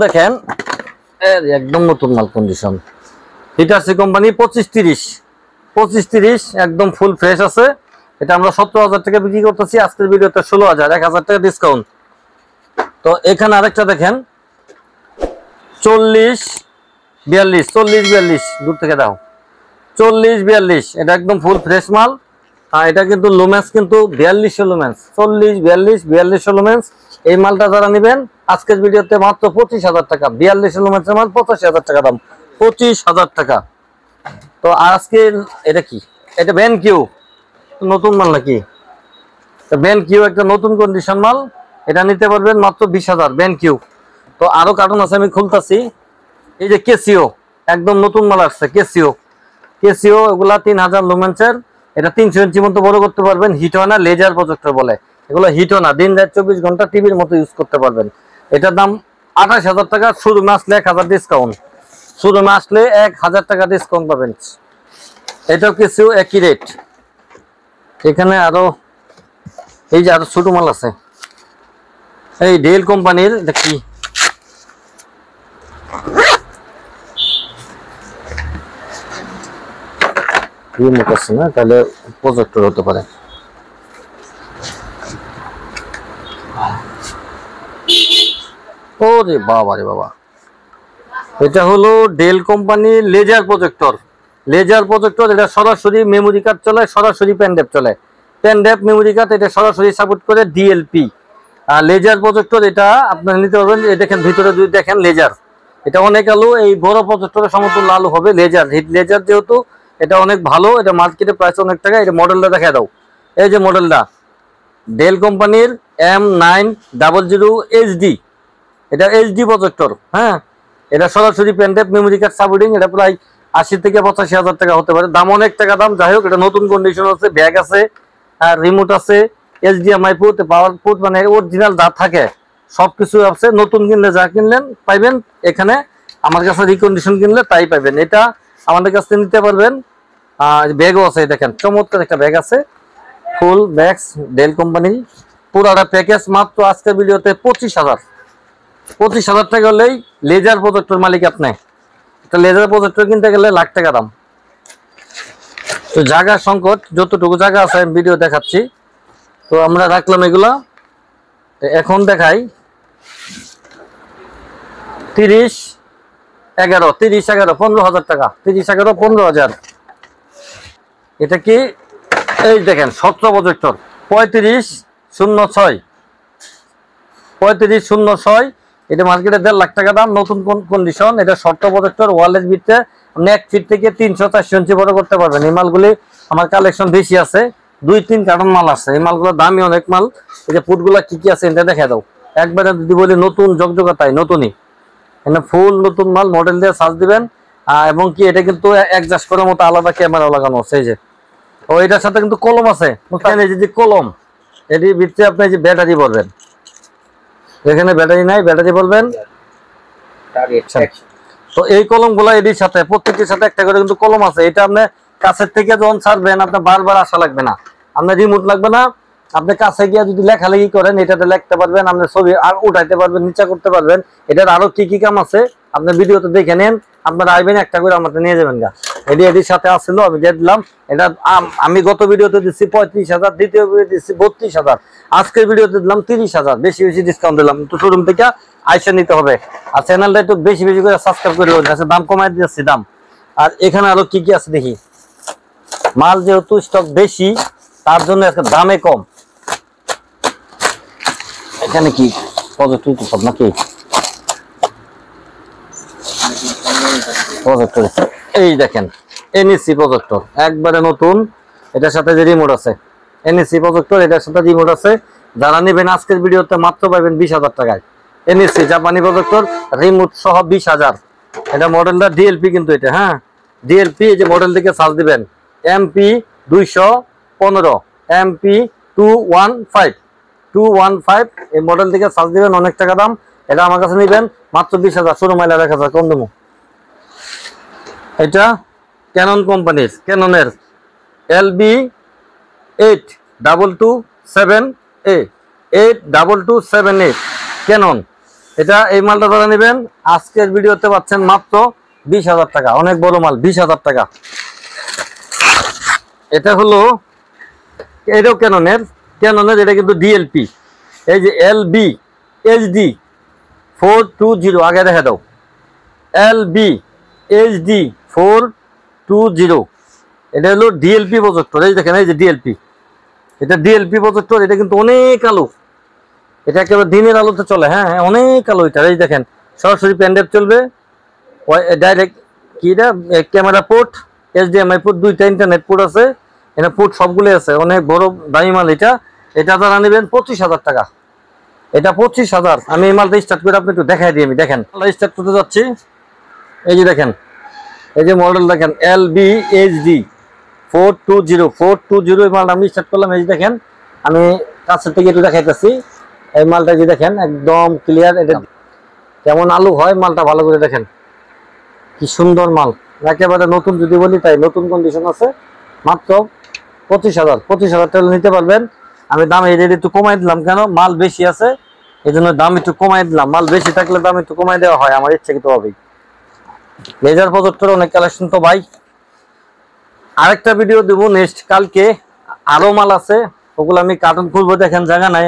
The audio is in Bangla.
দেখেন একদম নতুন মাল কন্ডিশন হিটাচি কোম্পানি 2530 একদম ফুল ফ্রেশ আছে। এটা আমরা 17,000 টাকা বিক্রি করতেছি, আজকের ভিডিওতে 16,000, 1,000 টাকা ডিসকাউন্ট। তো এখানে আরেকটা দেখেন 40-42 দূর থেকে দাও 40-42, এটা একদম ফুল ফ্রেশ মাল। এটা কিন্তু লুমেন্স কিন্তু 4200 লুমেন্স, 40-42 লুমেন্স। এই মালটা যারা নেবেন আজকের ভিডিওতে মাত্র 25,000 টাকা। 4200 লুমেন্সের মাল 85,000 টাকা দাম, 25,000 টাকা। তো আজকে এটা কি, এটা ব্যান কিউ নতুন মাল নাকি? ব্যান কিউ একটা নতুন কন্ডিশন মাল, এটা নিতে পারবেন মাত্র 20,000 ব্যান কিউ। তো আরো কার্টন আছে, আমি খুলতাছি। এই যে কেসিও একদম নতুন মাল আসছে, কেসিও এগুলা 3000 লুমেন্সের। এটা 300 ইঞ্চি মতো বড় করতে পারবেন, হিট হয় না, লেজার প্রজেক্টর বলে এগুলো, হিট হয় না, দিন রাত 24 ঘন্টা টিভির মতো ইউজ করতে পারবেন। এটার দাম 28,000 টাকা, শুরু আসলে 1000 ডিসকাউন্ট, শুরু আসলে 1000 টাকা ডিসকাউন্ট পাবেন। এটাও কিছু একই রেট। এখানে আরো এই যে আরো ছোট মাল আছে, এই ডেল কোম্পানির, এটা কি রিমোট আছে না, তাহলে প্রজেক্টর হতে পারে। ওরে বাবা রে বাবা, এটা হলো ডেল কোম্পানির লেজার প্রজেক্টর। এটা সরাসরি মেমোরি কার্ড চলে, সরাসরি পেনড্রাইভ চলে, পেনড্রাইভ মেমোরি কার্ড, এটা সরাসরি সাপোর্ট করে ডিএলপি। আর লেজার প্রজেক্টর এটা আপনারা নিতে পারবেন। এই দেখেন ভিতরে যদি দেখেন লেজার, এটা অনেক আলো, এই বড় প্রজেক্টরের সমতুল্য আলো হবে লেজার। লেজার যেহেতু এটা অনেক ভালো, এটা মার্কেটে প্রাইস অনেক টাকা। এটা মডেলটা দেখা দাও, এই যে মডেলটা ডেল কোম্পানির M900HD, এটা এইচডি প্রজেক্টর। হ্যাঁ, এটা সরাসরি পেনড্রাইভ মেমোরি কার্ড সাপোর্টিং। এটা প্রায় 80 থেকে 85,000 টাকা হতে পারে, দাম অনেক টাকা দাম। যাই হোক, এটা নতুন কন্ডিশন আছে, ব্যাগ আছে, আর রিমোট আছে, HDMI পোর্ট, পাওয়ার পোর্ট, মানে অরিজিনাল যা থাকে সবকিছু আছে। নতুন কিনলে যা কিনলেন পাইবেন এখানে, আমার কাছে রিকন্ডিশন কিনলে তাই পাইবেন। এটা আমাদের কাছ থেকে নিতে পারবেন। ব্যাগও আছে, দেখেন চমৎকার একটা ব্যাগ আছে, ফুল ব্যাগস ডেল কোম্পানি, পুরাটা প্যাকেজ মাত্র আজকের ভিডিওতে 25,000 টাকা হলেই লেজার প্রজেক্টর মালিক আপনি। একটা লেজার প্রজেক্টর কিনতে গেলে লাখ টাকা দাম। তো জায়গার সংকট, যতটুকু জায়গা আছে আমি ভিডিও দেখাচ্ছি, তো আমরা রাখলাম এগুলা। এখন দেখাই 30-11 15,000 টাকা, 30-11 15,000। এটা কি, এই দেখেন 17 প্রজেক্টর 3506, এটা মার্কেটে 1.5 লাখ টাকা দাম, নতুন কন্ডিশন। এটা শর্ট প্রজেক্টর, ওয়ালের ভিতরে আপনি 1 ফিট থেকে 300-400 ইঞ্চি বড় করতে পারবেন। এই মালগুলি আমার কালেকশন বেশি আছে, 2-3 কার্টন মাল আছে। এই মালগুলো দামি অনেক মাল। এই যে পুটগুলা কি কি আছে এটা দেখা দাও, একবারে যদি বলি নতুন জগজগাতাই নতুনই, এখানে ফুল নতুন মাল, মডেল দিয়ে সার্চ দিবেন। এবং কি এটা কিন্তু অ্যাডজাস্ট করার মতো আলাদা ক্যামেরা লাগানো আছে। এই যে ও, এটার সাথে কিন্তু কলম আছে, এই যে কলম, এটির ভিতরে আপনি যে ব্যাটারি ভরবেন, এখানে ব্যাটারি নাই, ব্যাটারি বলবেন। তো এই কলম গুলা এটির সাথে, প্রত্যেকটির সাথে একটা করে কিন্তু কলম আছে। এটা আপনি কাছের থেকে যখন ছাড়বেন আপনার বারবার আসা লাগবে না, আপনার রিমোট লাগবে না। আপনি কাছে গিয়ে যদি লেখালেখি করেন এটাতে লিখতে পারবেন, আপনি ছবি আর উঠাইতে পারবেন, নিচে করতে পারবেন। এটার আরো কি কি কাম আছে আপনি ভিডিওতে দেখে নেন, আপনারা আইবেন একটা করে আমাদের নিয়ে যাবেন গা। এটির সাথে আসছিল, আমি দিয়ে দিলাম। এটা আমি গত ভিডিওতে দিচ্ছি 35,000, দ্বিতীয় ভিডিও দিচ্ছি 32,000, আজকের ভিডিওতে দিলাম 30,000, বেশি বেশি ডিসকাউন্ট দিলাম। তো শোরুম থেকে আইসা নিতে হবে, আর চ্যানেলটা একটু বেশি বেশি করে সাবস্ক্রাইব করে দেবেন, দাম কমাই দিচ্ছি দাম। আর এখানে আরো কি কি আছে দেখি, মাল যেহেতু স্টক বেশি তার জন্য আজকে দামে কম। এখানে কি প্রজেক্টর সব নাকি প্রজেক্টর, এই দেখেন এনএসসি প্রজেক্টর একবারে নতুন, এটার সাথে যে রিমোট আছে, এনএসসি প্রজেক্টর এটার সাথে রিমোট আছে। যারা নেবেন আজকের ভিডিওতে মাত্র পাবেন 20,000 টাকায়। এনএসসি জাপানি প্রজেক্টর রিমোট সহ 20,000। এটা মডেলটা ডিএলপি কিন্তু এটা, হ্যাঁ ডিএলপি। এই যে মডেল থেকে সার্চ দিবেন MP215, MP215, এই মডেল থেকে সার্চ দিবেন, অনেক টাকা দাম। এটা আমার কাছে নিবেন মাত্র 20,000, শুরু মাইলা 1,000 কম দেবো। এটা ক্যানন কোম্পানির, ক্যাননের LB8227A, 8227A ক্যানন। এটা এই মালটা যারা নেবেন আজকের ভিডিওতে পাচ্ছেন মাত্র 20,000 টাকা। অনেক বড় মাল, 20,000 টাকা। এটা হলো এটাও ক্যাননের, এটা কিন্তু ডিএলপি। এই যে এলবি এইচডি 420, আগে দেখা দাও, এলবি এইচডি 420। এটা হলো ডিএলপি প্রজেক্টর। এই দেখেন, এই যে ডিএলপি, এটা ডিএলপি প্রজেক্টর। এটা কিন্তু অনেক আলো, এটা একেবারে দিনের আলোতে চলে। হ্যাঁ হ্যাঁ, অনেক আলো এটা। এই দেখেন, সরাসরি প্যান্ডেপ চলবে, ডাইরেক্ট কি এটা ক্যামেরা পোর্ট, এইচডিএমআই পোর্ট, দুইটা ইন্টারনেট পোর্ট আছে, এটা পোর্ট সবগুলো আছে। অনেক বড় দামি মাল এটা। এটা যারা নেবেন 25,000 টাকা। এটা 25,000। আমি এই মালটা স্টার্ট করে আপনি একটু দেখাই দিই। আমি দেখেন স্টার্ট করতে যাচ্ছি। এই যে দেখেন, এই যে মডেল দেখেন এলবি এইচডি 420 এই মালটা আমি স্টার্ট করলাম। এই যে দেখেন, আমি কাছের থেকে একটু দেখাইতেছি। এই মালটা যে দেখেন একদম ক্লিয়ার। এটা কেমন আলু হয় মালটা ভালো করে দেখেন, কি সুন্দর মাল, একেবারে নতুন। যদি বলি তাই নতুন কন্ডিশন আছে। মাত্র 25,000 টাকা নিতে পারবেন। আমি দাম এই রেট একটু কমাই দিলাম, কেন মাল বেশি আছে এই জন্য দাম একটু কমাই দিলাম। মাল বেশি থাকলে দাম একটু কমাই দেওয়া হয়, আমার ইচ্ছাকৃত হবেই। লেজার প্রজেক্টর অনেক কালেকশন তো ভাই। আরেকটা ভিডিও দেবো নেক্সট কালকে, আরো মাল আছে, ওগুলো আমি কার্টুন খুলবো, দেখেন জায়গা নাই।